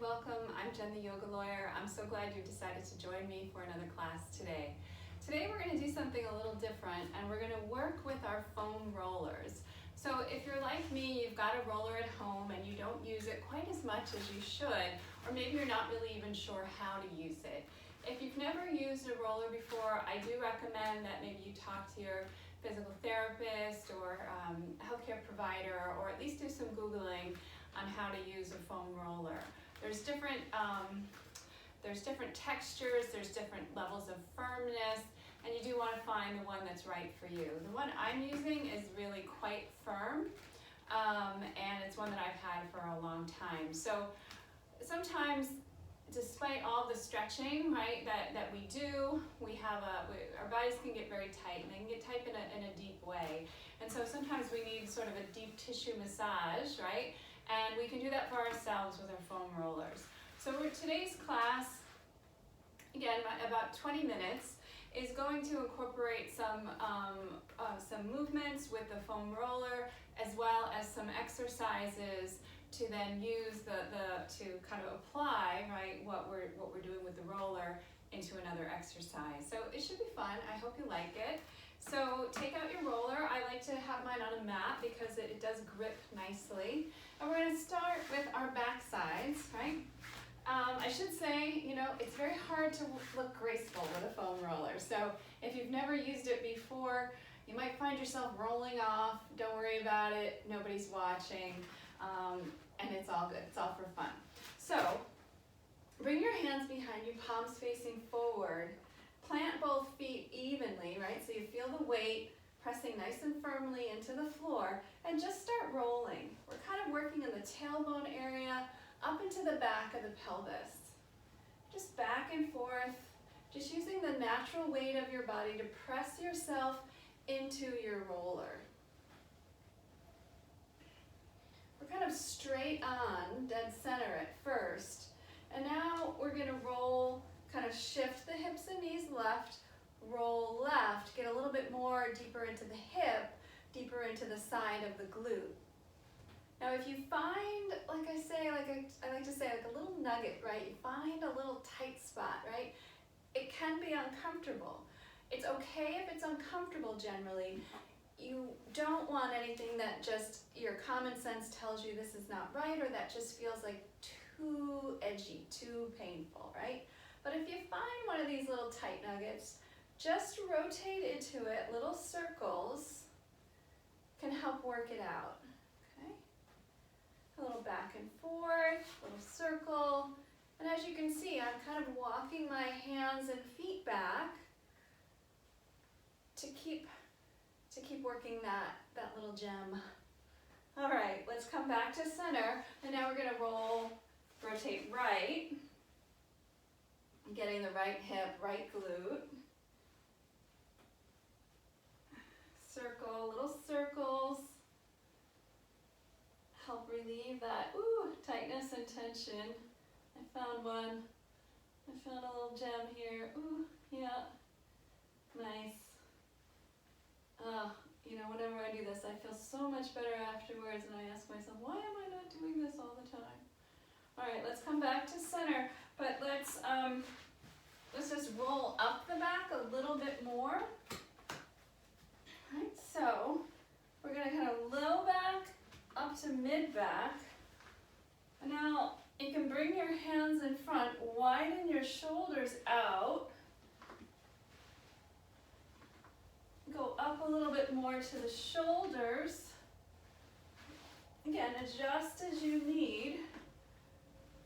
welcome. I'm Jen the Yoga Lawyer. I'm so glad you decided to join me for another class today. Today we're going to do something a little different and we're going to work with our foam rollers. So if you're like me, you've got a roller at home and you don't use it quite as much as you should, or maybe you're not really even sure how to use it. If you've never used a roller before, I do recommend that maybe you talk to your physical therapist or healthcare provider, or at least do some Googling on how to use a foam roller. There's different textures, there's different levels of firmness, and you do want to find the one that's right for you. The one I'm using is really quite firm, and it's one that I've had for a long time. So sometimes, despite all the stretching, right, that we do, our bodies can get very tight, and they can get tight in a deep way. And so sometimes we need sort of a deep tissue massage, right? And we can do that for ourselves with our foam rollers. So today's class, again, about 20 minutes, is going to incorporate some movements with the foam roller, as well as some exercises to then use to kind of apply, right, what we're doing with the roller into another exercise. So it should be fun. I hope you like it. So take out your roller. I like to have mine on a mat because it does grip nicely. And we're going to start with our back sides, right? I should say, it's very hard to look graceful with a foam roller. So if you've never used it before, you might find yourself rolling off. Don't worry about it. Nobody's watching. And it's all good. It's all for fun. So bring your hands behind you, palms facing forward. Plant both feet evenly, right? So you feel the weight pressing nice and firmly into the floor, and just start rolling. We're kind of working in the tailbone area up into the back of the pelvis. Just back and forth, just using the natural weight of your body to press yourself into your roller. We're kind of straight on, dead center at first, and now we're going to roll, kind of shift the hips and knees left, roll left, get a little bit more deeper into the hip, deeper into the side of the glute. Now if you find, I like to say, like a little nugget, right? You find a little tight spot, right? It can be uncomfortable. It's okay if it's uncomfortable generally. You don't want anything that just your common sense tells you this is not right, or that just feels like too edgy, too painful, right? But if you find one of these little tight nuggets, just rotate into it. Little circles can help work it out, okay? A little back and forth, little circle. And as you can see, I'm kind of walking my hands and feet back to keep working that little gem. All right, let's come back to center. And now we're gonna rotate right. Getting the right hip, right glute. Circle, little circles. Help relieve that, tightness and tension. I found one. I found a little gem here. Ooh, yeah. Nice. Whenever I do this, I feel so much better afterwards, and I ask myself, why am I not doing this all the time? All right, let's come back to center, but let's just roll up the back a little bit more. All right, so we're gonna kind of low back up to mid back. And now you can bring your hands in front, widen your shoulders out. Go up a little bit more to the shoulders. Again, adjust as you need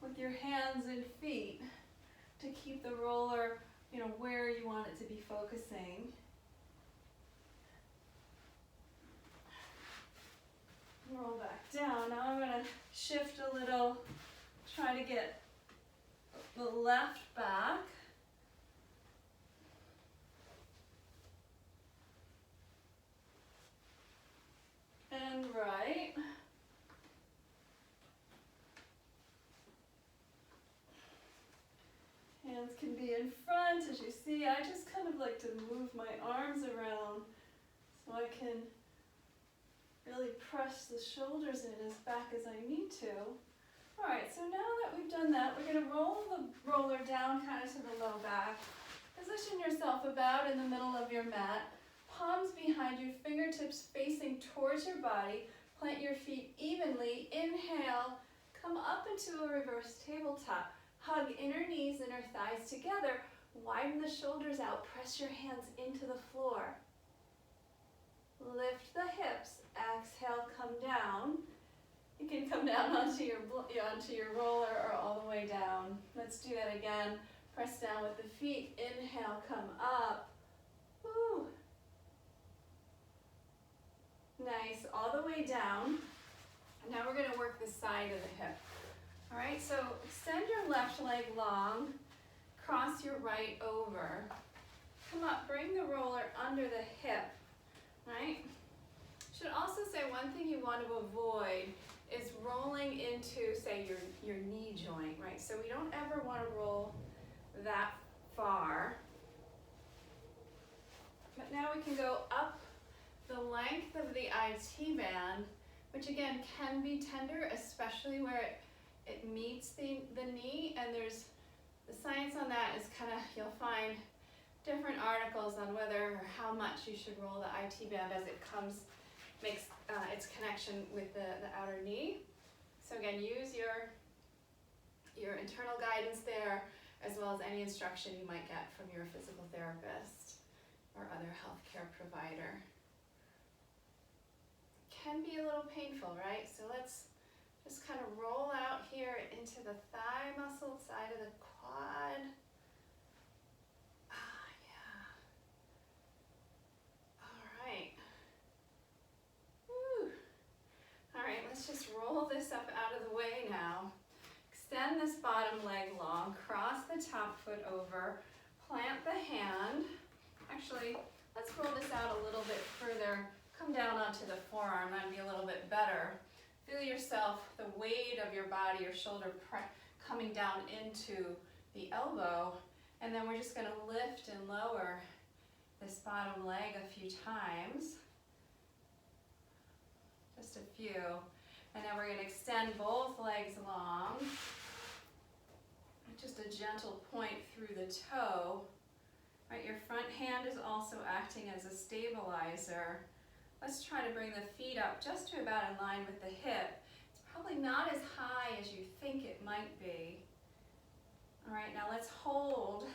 with your hands and feet to keep the roller, where you want it to be focusing. Roll back down. Now I'm going to shift a little, try to get the left back. And right. Hands can be in front. As you see, I just kind of like to move my arms around so I can really press the shoulders in as back as I need to. All right, so so now that we've done that, we're gonna roll the roller down kind of to the low back. Position yourself about in the middle of your mat, palms behind you, fingertips facing towards your body. Plant your feet evenly. Inhale, come up into a reverse tabletop. Hug inner knees, inner thighs together. Widen the shoulders out. Press your hands into the floor. Lift the hips. Exhale, come down. You can come down onto your roller or all the way down. Let's do that again. Press down with the feet. Inhale, come up. Woo. Nice, all the way down. Now we're gonna work the side of the hip. All right, so extend your left leg long, cross your right over. Come up, bring the roller under the hip, right? Should also say one thing you want to avoid is rolling into, say, your knee joint, right? So we don't ever want to roll that far. But now we can go up the length of the IT band, which again can be tender, especially where it meets the knee, and there's the science on that is kind of, you'll find different articles on whether or how much you should roll the IT band as it makes its connection with the outer knee. So again, use your internal guidance there, as well as any instruction you might get from your physical therapist or other healthcare provider. Can be a little painful, right? So let's just kind of roll out here into the thigh muscle side of the quad. Yeah. All right. Woo. All right, let's just roll this up out of the way now. Extend this bottom leg long, cross the top foot over, plant the hand. Actually, let's roll this out a little bit further. Come down onto the forearm, that'd be a little bit better. Feel yourself, the weight of your body, your shoulder coming down into the elbow, and then we're just gonna lift and lower this bottom leg a few times. Just a few. And then we're gonna extend both legs long. Just a gentle point through the toe. Right, your front hand is also acting as a stabilizer. Let's try to bring the feet up just to about in line with the hip. It's probably not as high as you think it might be. All right, now let's hover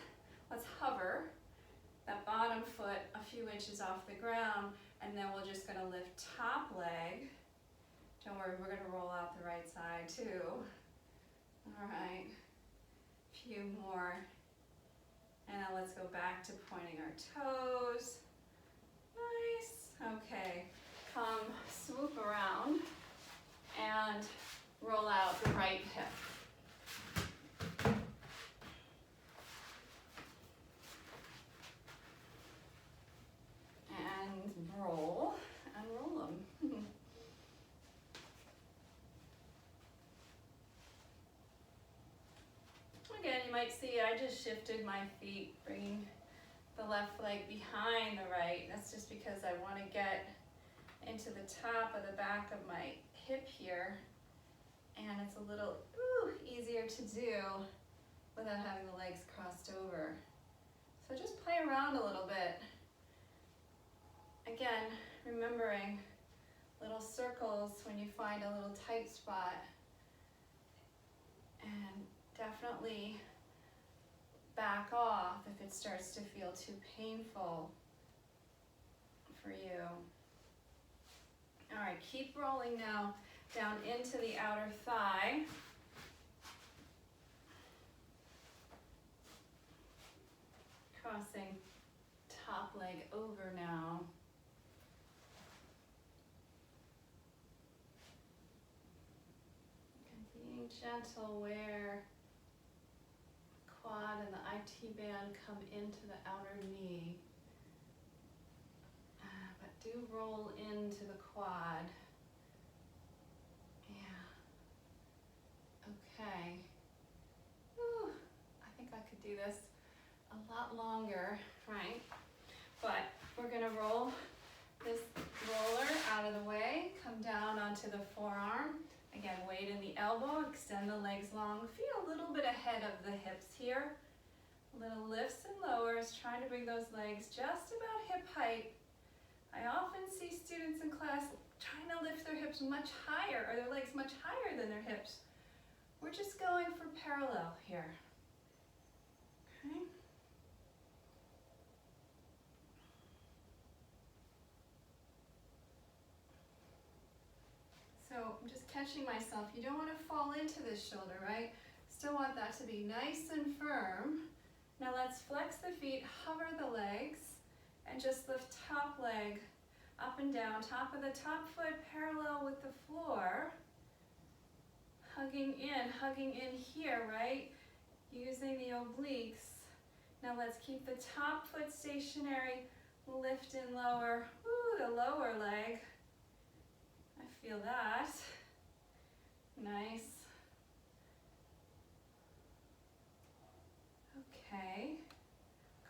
that bottom foot a few inches off the ground, and then we're just gonna lift top leg. Don't worry, we're gonna roll out the right side too. All right, a few more. And now let's go back to pointing our toes. Nice. Okay, come swoop around and roll out the right hip. And roll them. Again, you might see I just shifted my feet, bringing the left leg behind the right. That's just because I want to get into the top of the back of my hip here, and it's a little easier to do without having the legs crossed over. So just play around a little bit. Again, remembering little circles when you find a little tight spot, and definitely back off if it starts to feel too painful for you. All right, keep rolling now down into the outer thigh. Crossing top leg over now. And being gentle where quad and the IT band come into the outer knee. But do roll into the quad. Yeah. Okay. Whew. I think I could do this a lot longer, right? But we're gonna roll this roller out of the way, come down onto the forearm. Again, weight in the elbow, extend the legs long, feet a little bit ahead of the hips here. Little lifts and lowers, trying to bring those legs just about hip height. I often see students in class trying to lift their hips much higher, or their legs much higher than their hips. We're just going for parallel here. Okay. So I'm just catching myself. You don't want to fall into this shoulder, right? Still want that to be nice and firm. Now let's flex the feet, hover the legs, and just lift top leg up and down, top of the top foot parallel with the floor. Hugging in here, right? Using the obliques. Now let's keep the top foot stationary, lift and lower. Ooh, the lower leg. I feel that. Nice. Okay,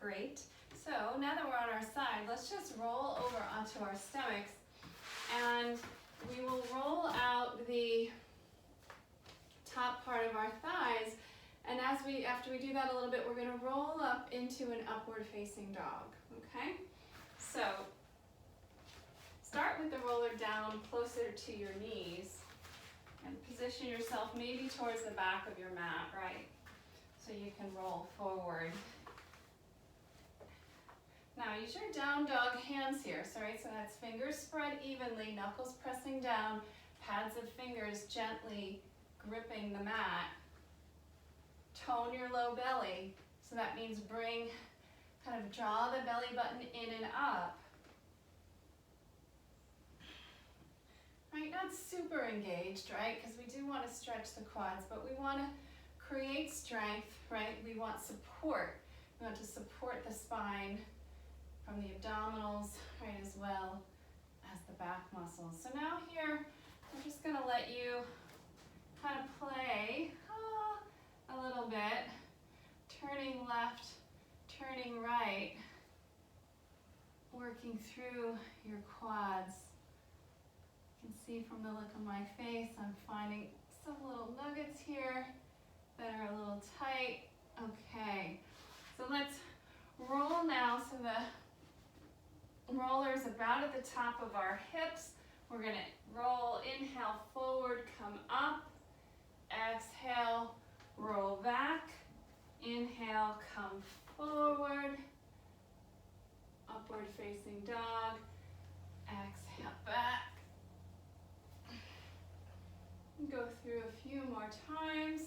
great. So now that we're on our side, let's just roll over onto our stomachs, and we will roll out the top part of our thighs. And after we do that a little bit, we're going to roll up into an upward facing dog. Okay? So start with the roller down closer to your knees, and position yourself maybe towards the back of your mat, right? So you can roll forward. Now use your down dog hands here. So that's fingers spread evenly, knuckles pressing down, pads of fingers gently gripping the mat. Tone your low belly. So that means kind of draw the belly button in and up. Right, not super engaged, right? Because we do want to stretch the quads, but we want to create strength, right? We want support. We want to support the spine from the abdominals, right, as well as the back muscles. So now here, I'm just going to let you kind of play a little bit, turning left, turning right, working through your quads. You can see from the look on my face, I'm finding some little nuggets here that are a little tight. Okay, so let's roll now. So the roller's about at the top of our hips. We're going to roll, inhale, forward, come up. Exhale, roll back. Inhale, come forward. Upward facing dog. Exhale, back. Go through a few more times.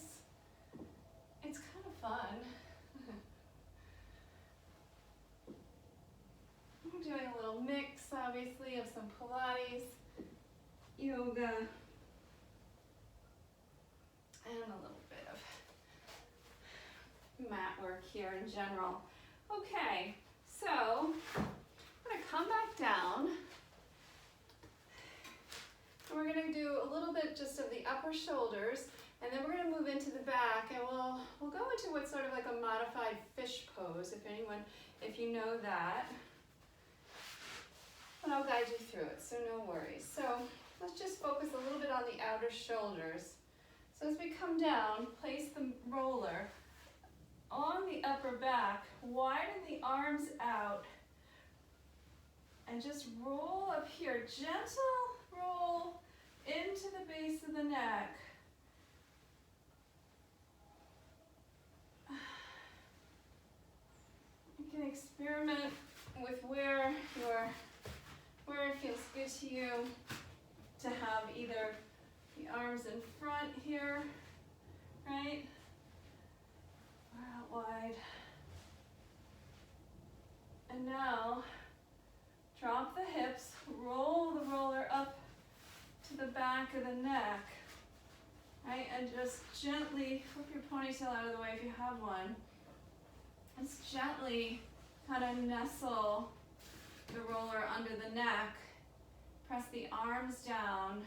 It's kind of fun. I'm doing a little mix, obviously, of some Pilates, yoga, and a little bit of mat work here in general. Okay, so I'm going to come back down. And we're going to do a little bit just of the upper shoulders, and then we're going to move into the back, and we'll go into what's sort of like a modified fish pose, if you know that. And I'll guide you through it, so no worries. So let's just focus a little bit on the outer shoulders. So as we come down, place the roller on the upper back, widen the arms out, and just roll up here. Gentle roll into the base of the neck. You can experiment with where it feels good to you to have either the arms in front here, right? Or out wide. And now, drop the hips, roll the roller up to the back of the neck, right? And just gently flip your ponytail out of the way if you have one. Just gently kind of nestle the roller under the neck. Press the arms down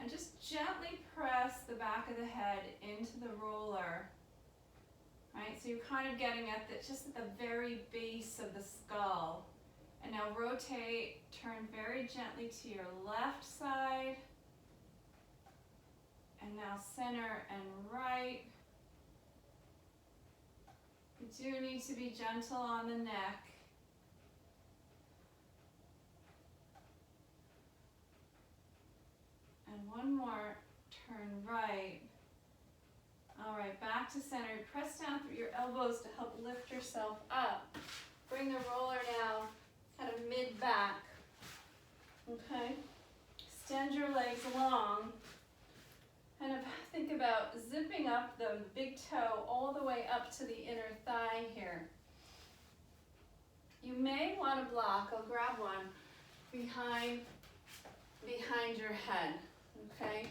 and just gently press the back of the head into the roller. Right? So you're kind of getting at just at the very base of the skull. And now rotate, turn very gently to your left side, And now center and right. You do need to be gentle on the neck. And one more, turn right. All right, back to center. Press down through your elbows to help lift yourself up. Bring the roller now kind of mid-back. Okay? Extend your legs long. Kind of think about zipping up the big toe all the way up to the inner thigh here. You may want to block, I'll grab one, behind your head, okay?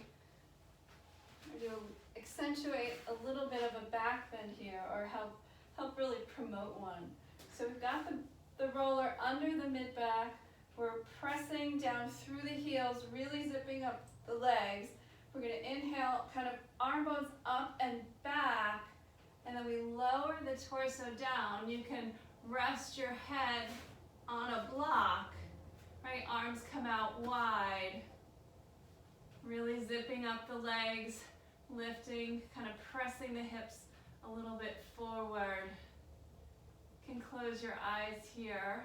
You'll accentuate a little bit of a back bend here, or help really promote one. So we've got the roller under the mid-back. We're pressing down through the heels, really zipping up the legs. We're going to inhale, kind of arm bones up and back, and then we lower the torso down. You can rest your head on a block, right? Arms come out wide. Really zipping up the legs, lifting, kind of pressing the hips a little bit forward. You can close your eyes here.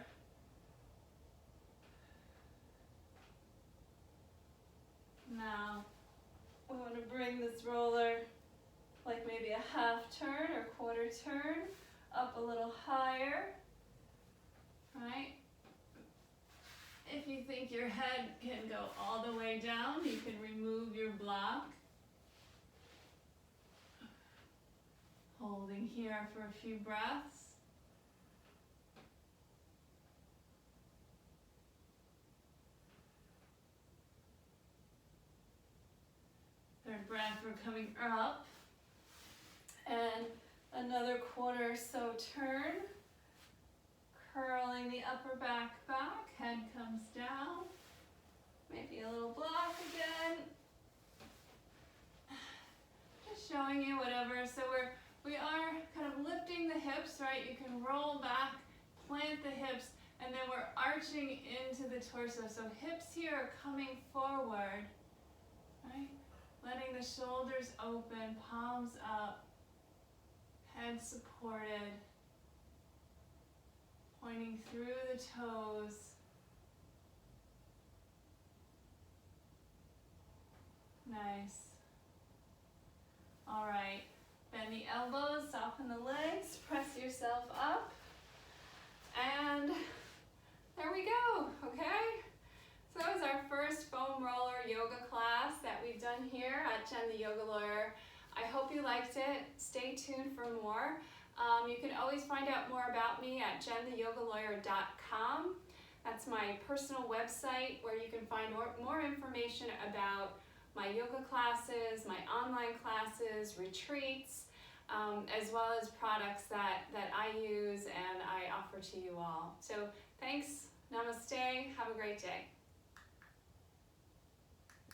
Now, we want to bring this roller like maybe a half turn or quarter turn, up a little higher, right? If you think your head can go all the way down, you can remove your block. Holding here for a few breaths. Third breath, we're coming up. And another quarter or so turn. Curling the upper back, head comes down. Maybe a little block again. Just showing you whatever. So we are kind of lifting the hips, right? You can roll back, plant the hips, and then we're arching into the torso. So hips here are coming forward, right? Letting the shoulders open, palms up, head supported. Pointing through the toes. Nice. All right, bend the elbows, soften the legs, press yourself up. And there we go, okay? So that was our first foam roller yoga class that we've done here at Jen the Yoga Lawyer. I hope you liked it. Stay tuned for more. You can always find out more about me at jentheyogalawyer.com. That's my personal website where you can find more information about my yoga classes, my online classes, retreats, as well as products that I use and I offer to you all. So thanks, namaste, have a great day.